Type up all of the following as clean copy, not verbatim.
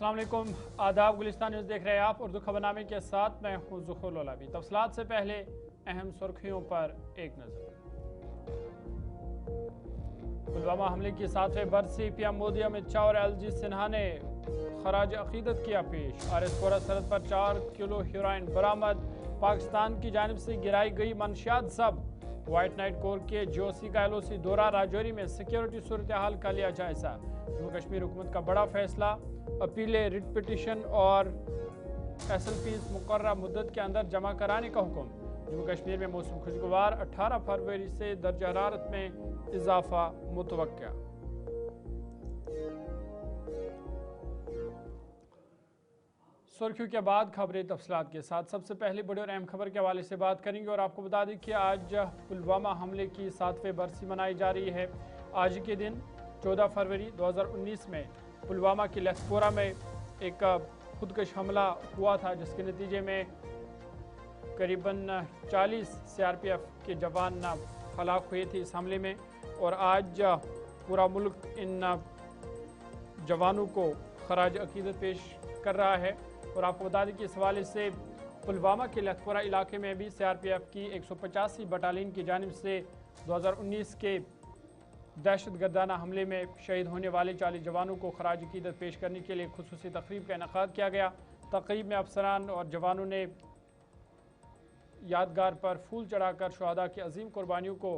अस्सलाम वालेकुम, आदाब। गुलिस्तान न्यूज़ देख रहे हैं आप। उर्दू खबरनामे के साथ मैं हूँ ज़ुहूर लोलाबी। तफसीलात से पहले अहम सुर्खियों पर एक नज़र। पुलवामा हमले की 7वें बरसी, पीएम मोदी, अमित शाह और एलजी सिन्हा ने खराज अकीदत किया पेश। आरएसपुरा सरहद पर 4 किलो हेरोइन बरामद। पाकिस्तान की जानिब से गिराई गई मंशियात सब। व्हाइट नाइट कोर के जीओसी का एलओसी दौरा। राजौरी में सिक्योरिटी सूरत हाल का लिया जायजा। जम्मू कश्मीर हुकूमत का बड़ा फैसला, अपीलें, रिट पिटीशन और एसएलपीज मुकर्रर मुद्दत के अंदर जमा कराने का हुक्म। जम्मू कश्मीर में मौसम खुशगवार, 18 फरवरी से दर्ज हरारत में इजाफा मुतवक्का। सुर्खियों के बाद खबरें तफसीलात के साथ। सबसे पहले बड़ी और अहम खबर के हवाले से बात करेंगे और आपको बता दें कि आज पुलवामा हमले की 7वें बरसी मनाई जा रही है। आज के दिन 14 फरवरी 2019 में पुलवामा के लखपोरा में एक खुदकश हमला हुआ था, जिसके नतीजे में करीबन 40 सीआरपीएफ के जवान हलाक हुए थे इस हमले में। और आज पूरा मुल्क इन जवानों को खराज अकीदत पेश कर रहा है। और आपको बता दें कि इस हवाले से पुलवामा के लखपोरा इलाके में भी सीआरपीएफ की 185 बटालियन की जानिब से 2019 के दहशतगर्दाना हमले में शहीद होने वाले 40 जवानों को खराज अकीदत पेश करने के लिए खुसूसी तकरीब का इनेकाद किया गया। तकरीब में अफसरान और जवानों ने यादगार पर फूल चढ़ाकर शहादा की अजीम कुर्बानियों को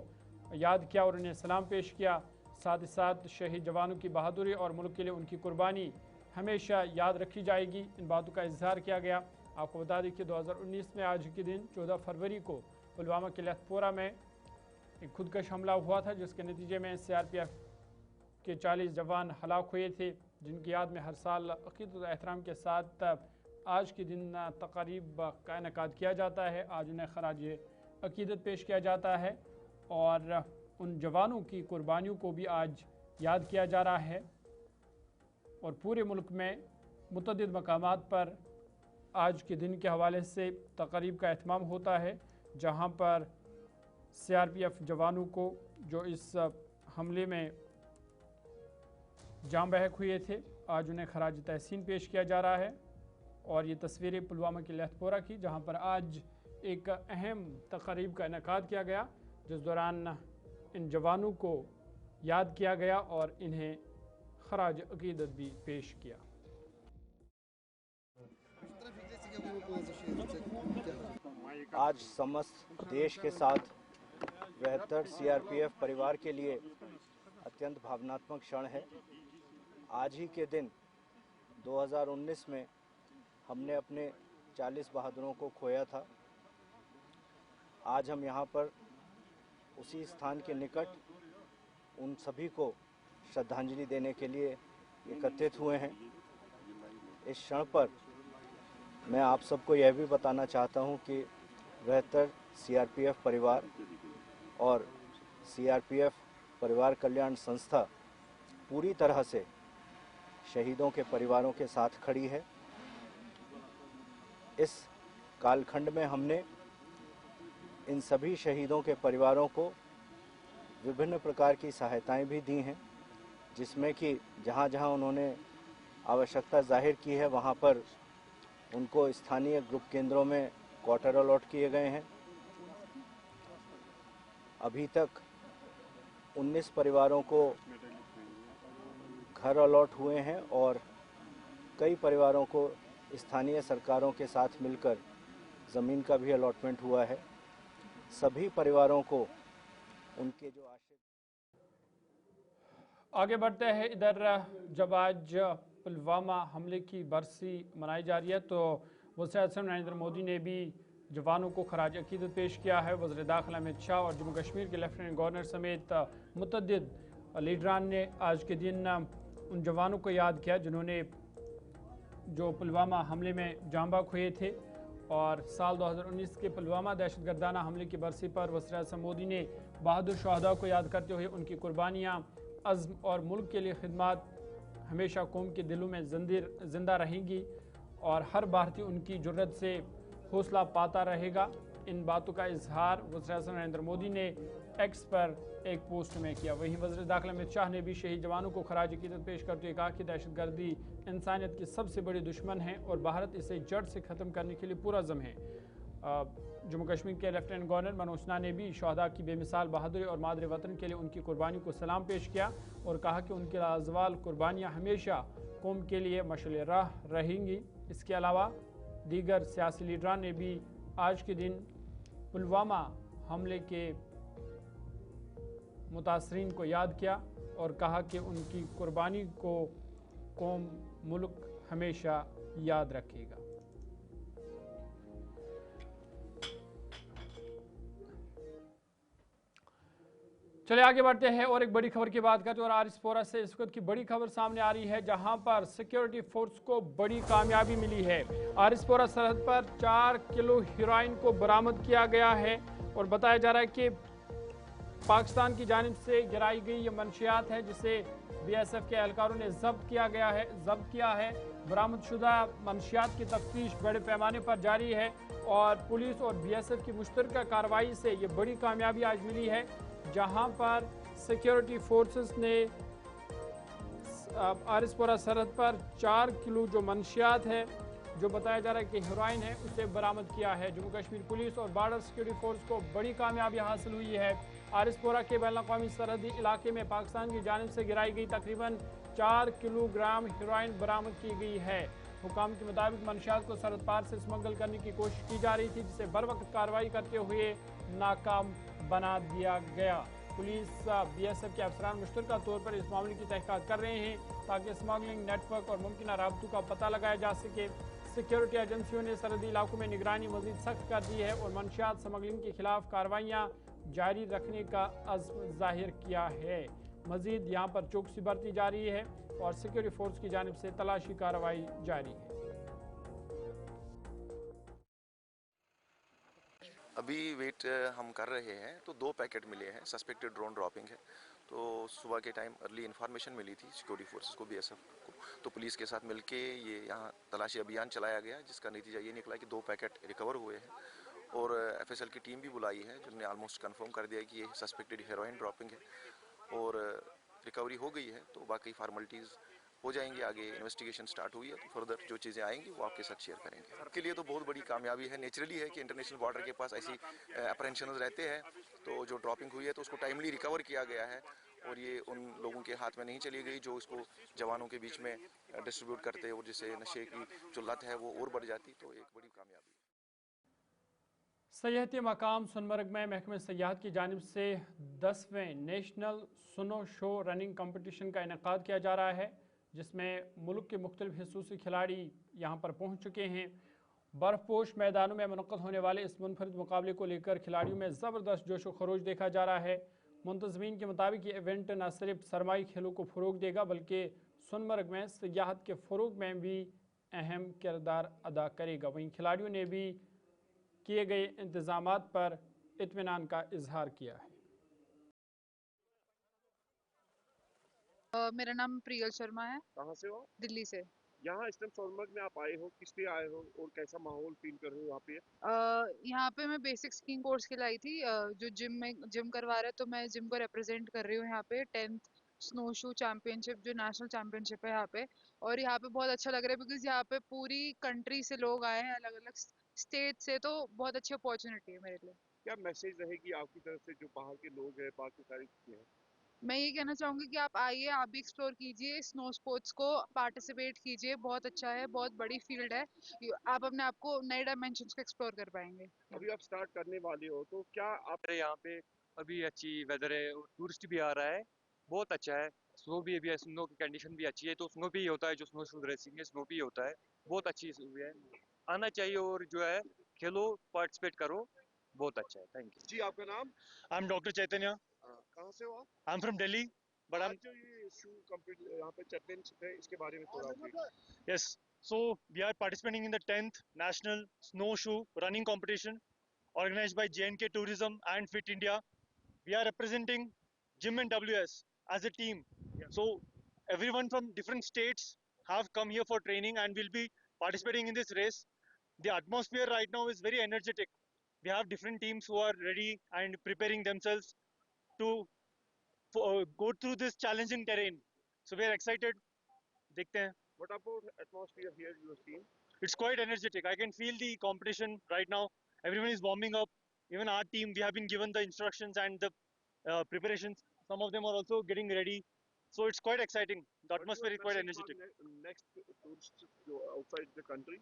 याद किया और उन्हें सलाम पेश किया। साथ ही साथ शहीद जवानों की बहादुरी और मुल्क के लिए उनकी कुर्बानी हमेशा याद रखी जाएगी, इन बातों का इजहार किया गया। आपको बता दें कि 2019 में आज के दिन 14 फरवरी को पुलवामा के लखपोरा में एक खुदकश हमला हुआ था, जिसके नतीजे में सीआरपीएफ के 40 जवान हलाक हुए थे, जिनकी याद में हर साल अकीदत और एहतराम के साथ आज के दिन तकारीब का इनेकाद किया जाता है। आज उन्हें खराज अकीदत पेश किया जाता है और उन जवानों की कुर्बानियों को भी आज याद किया जा रहा है। और पूरे मुल्क में मुतअद्दिद मकामात पर आज के दिन के हवाले से तकरीब का एहतमाम होता है, जहां पर सीआरपीएफ जवानों को जो इस हमले में जान बहक हुए थे, आज उन्हें खराज तहसीन पेश किया जा रहा है। और ये तस्वीरें पुलवामा के लखपोरा की, जहां पर आज एक अहम तकरीब का इनेकाद किया गया, जिस दौरान इन जवानों को याद किया गया और इन्हें खराज अकीदत भी पेश किया। आज समस्त देश के साथ 72 सीआरपीएफ परिवार के लिए अत्यंत भावनात्मक क्षण है। आज ही के दिन 2019 में हमने अपने 40 बहादुरों को खोया था। आज हम यहाँ पर उसी स्थान के निकट उन सभी को श्रद्धांजलि देने के लिए एकत्रित हुए हैं। इस क्षण पर मैं आप सबको यह भी बताना चाहता हूं कि 72 सीआरपीएफ परिवार और सीआरपीएफ परिवार कल्याण संस्था पूरी तरह से शहीदों के परिवारों के साथ खड़ी है। इस कालखंड में हमने इन सभी शहीदों के परिवारों को विभिन्न प्रकार की सहायताएं भी दी हैं, जिसमें कि जहां जहां उन्होंने आवश्यकता जाहिर की है वहां पर उनको स्थानीय ग्रुप केंद्रों में क्वार्टर अलॉट किए गए हैं। अभी तक 19 परिवारों को घर अलॉट हुए हैं और कई परिवारों को स्थानीय सरकारों के साथ मिलकर ज़मीन का भी अलॉटमेंट हुआ है। सभी परिवारों को उनके जो आगे बढ़ते हैं। इधर जब आज पुलवामा हमले की बरसी मनाई जा रही है, तो वज़ीर-ए-आज़म नरेंद्र मोदी ने भी जवानों को खराज अकीदत पेश किया है। वज़ीर दाखिला अमित शाह और जम्मू कश्मीर के लेफ्टिनेंट गवर्नर समेत मुतअद्दिद लीडरान ने आज के दिन उन जवानों को याद किया जिन्होंने जो पुलवामा हमले में जान बहक हुए थे। और साल 2019 के पुलवामा दहशतगर्दाना हमले की बरसी पर वज़ीर-ए-आज़म मोदी ने बहादुर शहादा को याद करते हुए उनकी कुर्बानियाँ, अज़्म और मुल्क के लिए खिदमत हमेशा कौम के दिलों में जिंदा रहेंगी और हर भारतीय उनकी जुर्रत से हौसला पाता रहेगा। इन बातों का इजहार वज़ीर-ए-आज़म नरेंद्र मोदी ने एक्स पर एक पोस्ट में किया। वहीं वज़ीर दाखिला अमित शाह ने भी शहीद जवानों को खराज अकीदत पेश करते हुए कहा कि दहशतगर्दी इंसानियत की सबसे बड़ी दुश्मन है और भारत इसे जड़ से ख़त्म करने के लिए पुरज़म है। जम्मू कश्मीर के लेफ्टिनेंट गवर्नर मनोज सिन्हा ने भी शहदा की बेमिसाल बहादुरी और मादरे वतन के लिए उनकी कुर्बानी को सलाम पेश किया और कहा कि उनकी लाजवाल कुर्बानियाँ हमेशा कौम के लिए मशअल राह रहेंगी। इसके अलावा दीगर सियासी लीडरान ने भी आज के दिन पुलवामा हमले के मुतासरीन को याद किया और कहा कि उनकी कुर्बानी को कौम मुल्क हमेशा याद रखेगा। चलिए आगे बढ़ते हैं और एक बड़ी खबर की बात करते हैं और आरिसपोरा से इस वक्त की बड़ी खबर सामने आ रही है, जहां पर सिक्योरिटी फोर्स को बड़ी कामयाबी मिली है। आरिसपोरा सरहद पर 4 किलो हेरोइन को बरामद किया गया है और बताया जा रहा है कि पाकिस्तान की जानिब से गिराई गई ये मंशियात है जिसे बीएसएफ के एहलकारों ने जब्त किया है। बरामदशुदा मंशियात की तफ्तीश बड़े पैमाने पर जारी है और पुलिस और बीएसएफ की मुश्तरका कार्रवाई से ये बड़ी कामयाबी आज मिली है, जहां पर सिक्योरिटी फोर्सेस ने आरिसपोरा सरहद पर 4 किलो जो मंशियात है, जो बताया जा रहा है कि हेरोइन है, उसे बरामद किया है। जम्मू कश्मीर पुलिस और बॉर्डर सिक्योरिटी फोर्स को बड़ी कामयाबी हासिल हुई है। आरिसपोरा के बैनुल-अक़वामी सरहदी इलाके में पाकिस्तान की जानिब से गिराई गई तकरीबन 4 किलोग्राम हेरोइन बरामद की गई है। हुकाम के मुताबिक मंशियात को सरहद पार से स्मगल करने की कोशिश की जा रही थी, जिसे बर वक्त कार्रवाई करते हुए नाकाम बना दिया गया। पुलिस बीएसएफ के अफसरान मुश्तरका तौर पर इस मामले की तहकीकात कर रहे हैं ताकि स्मगलिंग नेटवर्क और मुमकिन राबतों का पता लगाया जा सके। सिक्योरिटी एजेंसियों ने सरहदी इलाकों में निगरानी मजीद सख्त कर दी है और मंशियात स्मगलिंग के खिलाफ कार्रवाइयाँ जारी रखने का अज़्म जाहिर किया है। मजीद यहाँ पर चौकसी बरती जा रही है और सिक्योरिटी फोर्स की जानिब से तलाशी कार्रवाई जारी है। अभी वेट हम कर रहे हैं तो 2 पैकेट मिले हैं, सस्पेक्टेड ड्रोन ड्रॉपिंग है। तो सुबह के टाइम अर्ली इन्फॉर्मेशन मिली थी सिक्योरिटी फोर्सेस को, बीएसएफ को, तो पुलिस के साथ मिलके ये यहाँ तलाशी अभियान चलाया गया, जिसका नतीजा ये निकला कि 2 पैकेट रिकवर हुए हैं और एफएसएल की टीम भी बुलाई है, जिन्होंने ऑलमोस्ट कंफर्म कर दिया कि ये सस्पेक्टेड हेरोइन ड्रॉपिंग है और रिकवरी हो गई है। तो बाकी फार्मेलिटीज़ हो जाएंगी, आगे इन्वेस्टिगेशन स्टार्ट हुई है तो फर्दर जो चीज़ें आएंगी वो आपके साथ शेयर करेंगे। आपके लिए तो बहुत बड़ी कामयाबी है, नेचुरली है कि इंटरनेशनल बॉर्डर के पास ऐसी अप्रहेंशंस रहते हैं, तो जो ड्रॉपिंग हुई है तो उसको टाइमली रिकवर किया गया है और ये उन लोगों के हाथ में नहीं चली गई जो इसको जवानों के बीच में डिस्ट्रीब्यूट करते हैं और जिससे नशे की जो लत है वो और बढ़ जाती, तो एक बड़ी कामयाबी। सयाहती मकाम सोनमर्ग में महकमे सयाहत की जानिब से 10वें national snow show running competition का इनेकाद किया जा रहा है, जिसमें मुल्क के मुख्तलिफ हिस्सों से खिलाड़ी यहाँ पर पहुँच चुके हैं। बर्फपोश मैदानों में मुनक़्क़द होने वाले इस मुनफरिद मुकाबले को लेकर खिलाड़ियों में ज़बरदस्त जोश व खरोश देखा जा रहा है। मुंतज़मीन के मुताबिक ये इवेंट न सिर्फ सरमाई खेलों को फ़रोग देगा बल्कि सोनमर्ग में सयाहत के फ़रोग में भी अहम किरदार अदा करेगा। वहीं खिलाड़ियों ने भी किए गए इंतज़ामात पर इत्मीनान का इजहार किया है। मेरा नाम प्रियल शर्मा है। कहाँ से हो? दिल्ली से। यहाँ इस टाइम सोनमर्ग में आप आए हो, किस लिए आए हो और कैसा माहौल फील कर रहे हो यहाँ पे? यहाँ पे मैं बेसिक स्कीइंग कोर्स के लिए आई थी। जो जिम करवा रहा है तो मैं जिम को रिप्रेजेंट कर रही हूँ यहाँ पे। 10th स्नो शू चैंपियनशिप जो नेशनल चैंपियनशिप है यहाँ पे, और यहाँ पे बहुत अच्छा लग रहा है बिकॉज यहाँ पे पूरी कंट्री से लोग आए हैं, अलग अलग स्टेट से, तो बहुत अच्छी अपॉर्चुनिटी है मेरे लिए। क्या मैसेज रहेगी आपकी तरफ से जो बाहर के लोग हैं, बाकी सारी चीजें हैं? मैं ये कहना चाहूँगी कि आप आइए, आप भी एक्सप्लोर कीजिए, स्नो स्पोर्ट्स को पार्टिसिपेट कीजिए, बहुत अच्छा है, बहुत बड़ी फील्ड है, आप अपने आप को नए डायमेंशंस को एक्सप्लोर कर पाएंगे। अभी आप स्टार्ट करने वाले हो तो क्या आप यहाँ पे अभी अच्छी वेदर है और टूरिस्ट भी आ रहा है, बहुत अच्छा है। स्नो भी अभी है, स्नो की कंडीशन भी अच्छी है, तो स्नो भी होता है, जो स्नो शूज रेसिंग है स्नो भी होता है, बहुत अच्छी है, आना चाहिए और जो है खेलो, पार्टिसिपेट करो, बहुत अच्छा है। थैंक यू जी। आपका नाम? आई एम डॉक्टर चैतन्य। कहाँ से हो आप? I am from Delhi but I am जो ये शू कंपटीशन यहाँ पे चैंपियनशिप है, इसके बारे में थोड़ा update. Yes, so we are participating in the 10th national snow shoe running competition organized by JNK Tourism and Fit India. We are representing Gym and WS as a team. So everyone from different states have come here for training and will be participating in this race. The atmosphere right now is very energetic. we have different teams who are ready and preparing themselves to go through this challenging terrain. So we are excited. देखते हैं. What about atmosphere here you have seen? It's quite energetic. I can feel the competition right now. Everyone is warming up. Even our team, we have been given the instructions and the preparations. Some of them are also getting ready. So it's quite exciting. The atmosphere is quite energetic. Next tourists outside the country.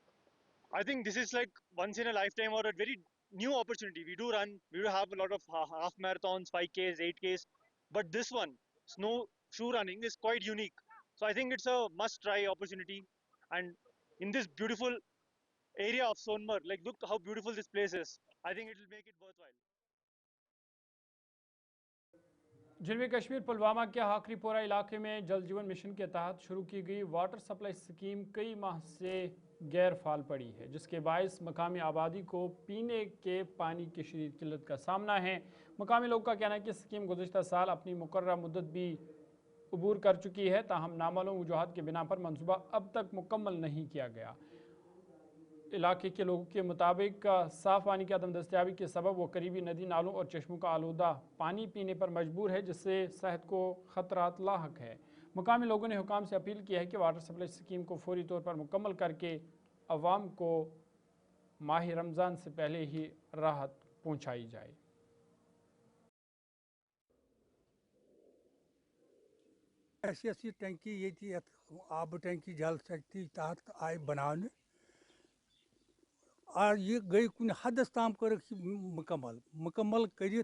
I think this is like once in a lifetime or a very new opportunity. We do have a lot of half marathons, 5Ks, 8Ks, but this one, snow shoe running, is quite unique. So I think it's a must try opportunity. And in this beautiful area of Sonmarg, like look how beautiful this place is. I think it will make it worthwhile. जनूबी कश्मीर पुलवामा के आखरीपोरा इलाके में जल जीवन mission के तहत शुरू की गई वाटर सप्लाई स्कीम कई माह से गैर फाल पड़ी है, जिसके बायस मकामी आबादी को पीने के पानी की शदीद किल्लत का सामना है। मकामी लोगों का कहना है कि स्कीम गुज़श्ता साल अपनी मुकर्रर मुद्दत भी अबूर कर चुकी है, ताहम नामालूम वजूहात के बिना पर मनसूबा अब तक मुकम्मल नहीं किया गया। इलाके के लोगों के मुताबिक साफ़ पानी की अदम दस्तियाबी के सबब वो करीबी नदी नालों और चश्मों का आलूदा पानी पीने पर मजबूर है, जिससे सेहत को ख़तरात लाहक है। मुकामी लोगों ने हुकाम से अपील की है कि वाटर सप्लाई स्कीम को फौरी तौर पर मुकम्मल करके अवाम को माह रमज़ान से पहले ही राहत पहुँचाई जाए। ऐसी टंकी ये आब टंकी जल शक्ति तहत आय बनाने और ये गई कुछ हदस ताम कर मुकम्मल कर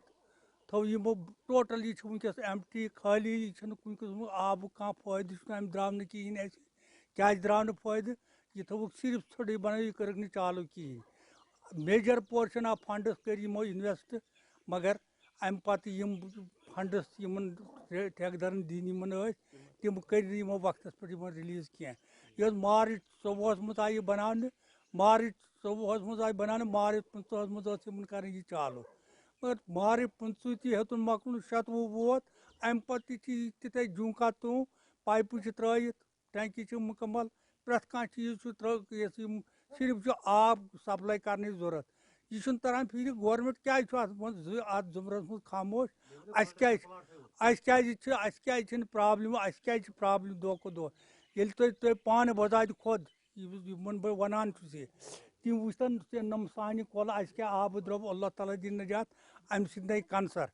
थो यमो टोटल ये वनकस एम्प्टी खाली कुछ आब कह फायद अम द्राव न कहें क्या द्राव न फायद ये थोक सिर्फ छोड़े बन यह कर चालू कहें। मेजर पोर्शन ऑफ फंड्स कर इन्वेस्ट, मगर अम पत फंड्स ठेकेदारन दिन तम कर वक्त पे रिलीज कह। मार्च 14 मज आई बनाने, मार्च 14 मज आई बनाने, मार्च 15 मज कर चालू, मगर मार्च 15 हेतुन मकल 27 वोत अम पे तिथे जूका तू पाइप त्रत टंकी मुकम्मल प्रत कह चीज सिर्फ आब सप्लाई करने जरूरत। यह तरान फिर गवर्नमेंट क्या अत जुमरस मज खामोश। क्या प्रॉब्लम प्रॉब्लम दो को दो ये तुम पान बजात खुद बह वन तम वुचन नम सान कल क्या आब द्रो अल्लाह ताला दिन नजात अम सद कंसर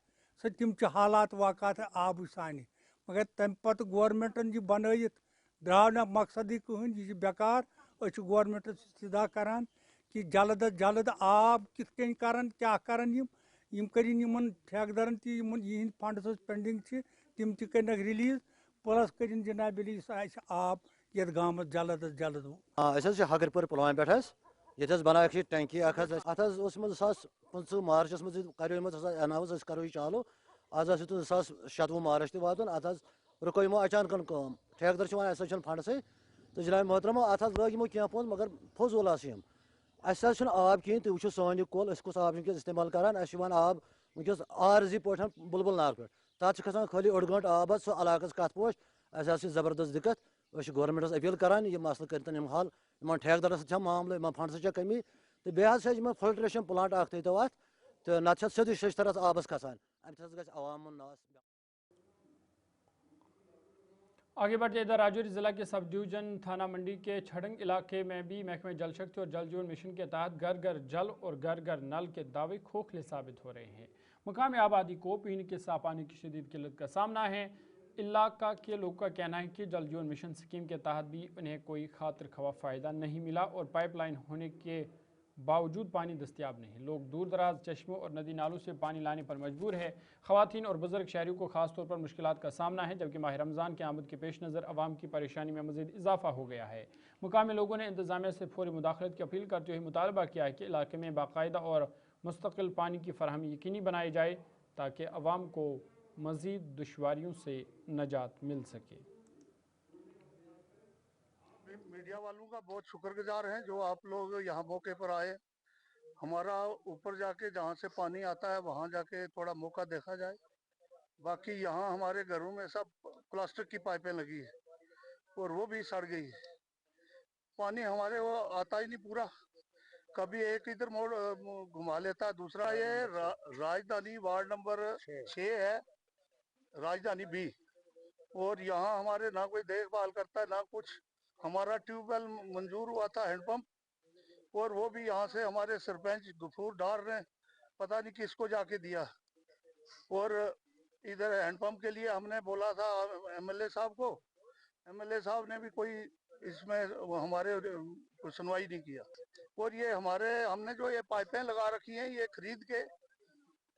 सो तम हालात वाकत आब सान, मगर तम पत गवर्नमेंटन यह बनत द्राव ना मकसद कहन यह बेकार। गवर्नमेंट सिदा करान कि जल्द अज जल्द आब कित कर क्या कर कर ठेकेदारन तहद फंड्स पेंडिंग तम कर रिलीज प्लस कर जनाब आब ये गाँव जल्द अज जल्द। हगरपुर पुलवाम पे ये बना टंकी अत 2015 मार्चस मज अनाउंस करो चालू, आज 2027 मार्च त वातन अत रुको अचानक कम ठेकेदार वन फंड्स तो जनाब मोहतरमा अत लग क्या पोज मगर फजूल आब कहें। तुम वो सान यह कुल कस आब इस्तेमाल करान आब वनकस आरजी पे बुलबुल नाग पे तथ खसान खाली ओड गंट आब सो इलाक कत पोश अस जबरदस्त दिक्कत। गवर्नमेंटस अपील करान यह मसल कर हल इन ठेकेदारस मामल इन फंड्स कमी तो बेहद फिल्ट्रेशन प्लांट तो अत तो नत सोद शशतरस आबस खसान अम अवाम नास। आगे बढ़ते इधर राजौरी ज़िला के सब डिवीज़न थाना मंडी के छड़ंग इलाके में भी महकमे जल शक्ति और जल जीवन मिशन के तहत घर घर जल और घर घर नल के दावे खोखले साबित हो रहे हैं। मुकामी आबादी को पीने के साफ पानी की शदीद किल्लत का सामना है। इलाका के लोगों का कहना है कि जल जीवन मिशन स्कीम के तहत भी उन्हें कोई खातिर खवा फ़ायदा नहीं मिला और पाइपलाइन होने के बावजूद पानी दस्तियाब नहीं। लोग दूर दराज चश्मों और नदी नालों से पानी लाने पर मजबूर है। ख़वातीन और बुजुर्ग शहरियों को खास तौर पर मुश्किलात का सामना है, जबकि माह रमज़ान के आमद के पेश नज़र अवाम की परेशानी में मज़ीद इजाफा हो गया है। मुकामी लोगों ने इंतज़ामिया से फौरी मुदाखलत की अपील करते हुए मुतालबा किया है कि इलाके में बाकायदा और मुस्तकिल पानी की फराहमी यकीनी बनाई जाए ताकि अवाम को मज़ीद दुश्वारियों से नजात मिल सके। मीडिया वालों का बहुत शुक्रगुजार हैं जो आप लोग यहाँ मौके पर आए। हमारा ऊपर जाके जहाँ से पानी आता है वहाँ जाके थोड़ा मौका देखा जाए। बाकी यहाँ हमारे घरों में सब प्लास्टिक की पाइपें लगी है और वो भी सड़ गई है। पानी हमारे वो आता ही नहीं पूरा, कभी एक इधर मोड़ घुमा लेता है। दूसरा ये राजधानी वार्ड नंबर 6 है, राजधानी बी, और यहाँ हमारे ना कोई देखभाल करता है ना कुछ। हमारा ट्यूबवेल मंजूर हुआ था हैंडपंप, और वो भी यहाँ से हमारे सरपंच गफूर डार ने पता नहीं किसको जाके दिया। और इधर हैंडपंप के लिए हमने बोला था एमएलए साहब को, एमएलए साहब ने भी कोई इसमें हमारे सुनवाई नहीं किया। और ये हमने जो ये पाइपें लगा रखी हैं, ये खरीद के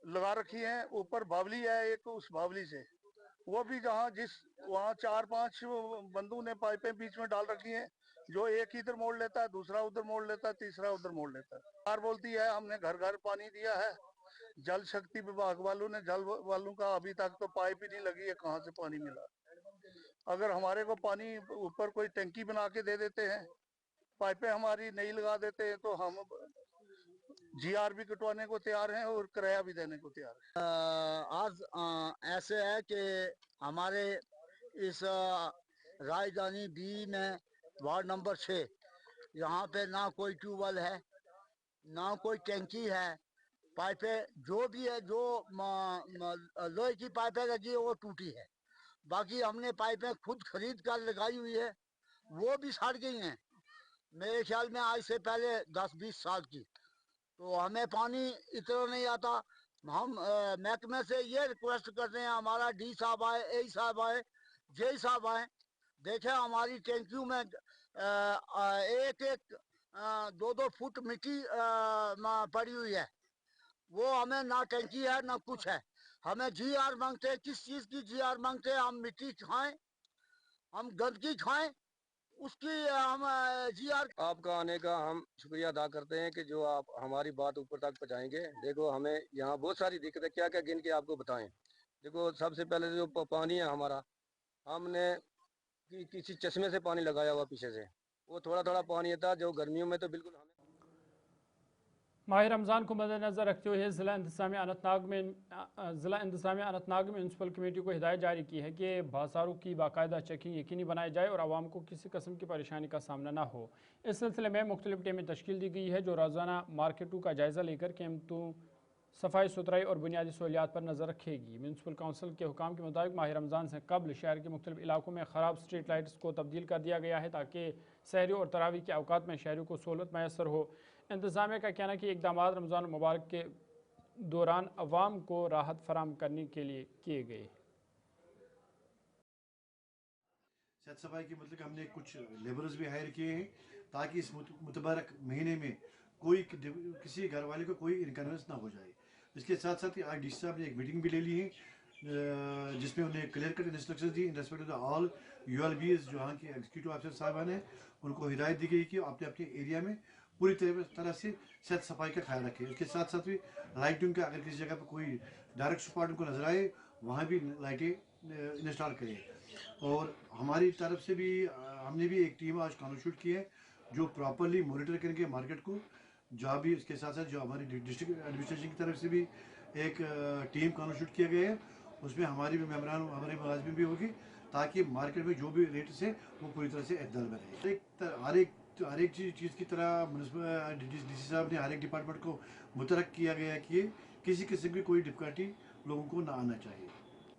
लगा रखी हैं। ऊपर बावली है एक, उस बावली से वो भी वहाँ 4-5 बंदू ने पाइपें बीच में डाल रखी हैं, जो एक इधर मोड़ लेता है, दूसरा उधर मोड़ लेता है, तीसरा उधर मोड़ लेता है। सरकार बोलती है हमने घर घर पानी दिया है, जल शक्ति विभाग वालों का अभी तक तो पाइप ही नहीं लगी है, कहाँ से पानी मिला। अगर हमारे को पानी ऊपर कोई टंकी बना के दे देते हैं, पाइपें हमारी नहीं लगा देते हैं, तो हम जीआर भी कटवाने को तैयार हैं और किराया भी देने को तैयार हैं। आज ऐसे है कि हमारे इस राजधानी बी में वार्ड नंबर 6 यहाँ पे ना कोई ट्यूबवेल है, ना कोई टंकी है। पाइपें जो भी है, जो लोहे की पाइपें लगी है वो टूटी है। बाकी हमने पाइपें खुद खरीद कर लगाई हुई है, वो भी सड़ गई हैं, मेरे ख्याल में आज से पहले 10-20 साल की। तो हमें पानी इतना नहीं आता। हम महकमे से ये रिक्वेस्ट करते हैं, हमारा डी साहब आए, ए साहब आए, जे साहब आए, देखें हमारी टैंकियों में 1-2 फुट मिट्टी पड़ी हुई है। वो हमें ना टैंकी है ना कुछ है। हमें जीआर मांगते हैं, किस चीज़ की जीआर मांगते हैं? हम मिट्टी खाएं, हम गंदगी खाएं, उसकी हम जीआर। आपका आने का हम शुक्रिया अदा करते हैं कि जो आप हमारी बात ऊपर तक पहुंचाएंगे। देखो हमें यहाँ बहुत सारी दिक्कतें क्या क्या गिन के आपको बताएं। देखो सबसे पहले जो पानी है हमारा, हमने किसी चश्मे से पानी लगाया हुआ पीछे से, वो थोड़ा थोड़ा पानी था जो गर्मियों में तो बिल्कुल हमें। माह रमज़ान को मद्देनज़र रखते हुए ज़िला इंतज़ामिया अनंतनाग में म्यूनसिपल कमेटी को हिदायत जारी की है कि बाज़ारों की बाकायदा चेकिंग यकीनी बनाई जाए और आवाम को किसी किस्म की परेशानी का सामना ना हो। इस सिलसिले में मुख्तलिफ टीमें तश्कील दी गई है जो रोज़ाना मार्केटों का जायज़ा लेकर कीमतों, सफाई सुथराई और बुनियादी सहूलियात पर नज़र रखेगी। म्यूनसिपल काउंसिल के हुकाम के मुताबिक माह रमज़ान से कबल शहर के मुख्तलिफ इलाकों में ख़राब स्ट्रीट लाइट्स को तब्दील कर दिया गया है ताकि सहरी और तरावी के अवकात में शहरों को सहूलत मैसर हो। इंतज़ामिया का कहना है कि इक़दाम रमज़ान मुबारक के दौरान अवाम को राहत फराहम करने के लिए किए गए। सेहत सफाई के मतलब हमने कुछ लेबरर्स भी हायर किए हैं ताकि इस मुतबारक महीने में कोई किसी घर वाले को कोई इनकन्वीनियंस ना हो जाए। इसके साथ साथ आज डी साहब ने एक मीटिंग भी ले ली है जिसमें उन्हें क्लियर कट इंस्ट्रक्शन दी in respect to all ULBs जो यहाँ के एग्जीक्यूटिव ऑफिसर साहबान हैं, उनको हिदायत दी गई कि अपने अपने एरिया में पूरी तरह से सेहत सफाई का ख्याल रखें। इसके साथ साथ भी लाइटिंग का अगर किसी जगह पर कोई डायरेक्ट स्पॉट उनको नजर आए वहाँ भी लाइटें इंस्टॉल करें। और हमारी तरफ से भी हमने भी एक टीम आज कॉन्स्टिट्यूट की है जो प्रॉपरली मॉनिटर करेंगे मार्केट को। जहाँ भी इसके साथ साथ जो हमारी डिस्ट्रिक्ट एडमिनिस्ट्रेशन की तरफ से भी एक टीम कॉन्स्टिट्यूट किया गया है, उसमें हमारी भी मेम्बरान हमारे मुलाजिम भी होगी ताकि मार्केट में जो भी रेट्स है वो पूरी तरह से एतदाल में रहे। हर एक चीज़ की तरह म्यूनसिपल DC साहब ने हर एक डिपार्टमेंट को मुतरक किया गया है कि किसी किस्म की कोई डिफिकल्टी लोगों को ना आना चाहिए।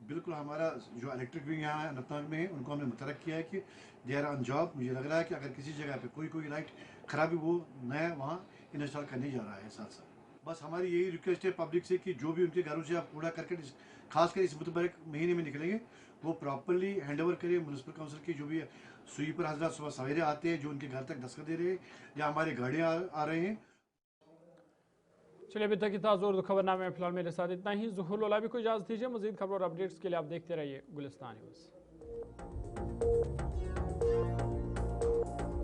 बिल्कुल हमारा जो इलेक्ट्रिक विंग यहाँ अनंतनाग में है उनको हमने मुतरक किया है कि दे आर ऑन जॉब। मुझे लग रहा है कि अगर किसी जगह पे कोई लाइट खराबी वो नया वहाँ इंस्टॉल करने जा रहा है। साथ साथ बस हमारी यही रिक्वेस्ट है पब्लिक से कि जो भी उनके घरों से आप कूड़ा करके खासकर इस मुतबारक महीने में निकलेंगे वो प्रॉपरली हैंड ओवर करें। म्यूनसिपल काउंसिल की जो भी स्वीपर हजरात सुबह सवेरे आते हैं जो उनके घर तक दस्तखत दे रहे हैं या हमारे गाड़ियाँ आ रहे हैं। चलिए अभी तक की ताज़ा उर्दू खबरनामे में फिलहाल मेरे साथ इतना ही। ज़ुहूर लोला भी को इजाज़त दीजिए। मज़ीद खबर और अपडेट्स के लिए आप देखते रहिए गुलिस्तान न्यूज़।